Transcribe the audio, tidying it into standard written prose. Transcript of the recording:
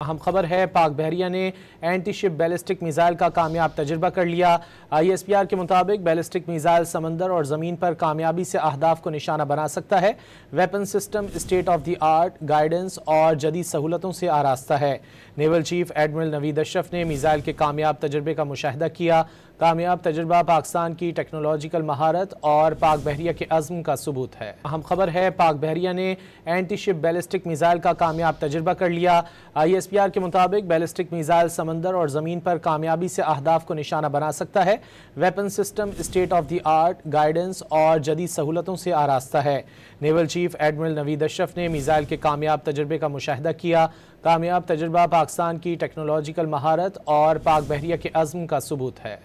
अहम खबर है, पाक बहरिया ने एंटी शिप बैलिस्टिक मिसाइल का कामयाब तजुर्बा कर लिया। ISPR के मुताबिक बैलिस्टिक मिसाइल समंदर और ज़मीन पर कामयाबी से अहदाफ को निशाना बना सकता है। Weapon system state of the art, guidance और जदीद सहूलतों से आरास्ता है। Naval chief admiral Naveed Ashraf ने मिसाइल के कामयाब तजुर्बे का मुशाहिदा किया। कामयाब तजुर्बा पाकिस्तान की टेक्नोलॉजिकल महारत और पाक बहरिया के अज़्म का सबूत है। अहम खबर है, पाक बहरिया ने एंटी शिप बैलिस्टिक मिसाइल का कामयाब तजुर्बा कर लिया। ISPR के मुताबिक बैलिस्टिक मिसाइल समंदर और ज़मीन पर कामयाबी से अहदाफ को निशाना बना सकता है। Weapon system state of the art, guidance और जदीद सहूलतों से आरास्ता है। Naval chief admiral Naveed Ashraf ने मिसाइल के कामयाब तजुर्बे का मुशाहिदा किया। कामयाब तजुर्बा पाकिस्तान की टेक्नोलॉजिकल महारत और पाक बहरिया के अज़्म का सबूत है।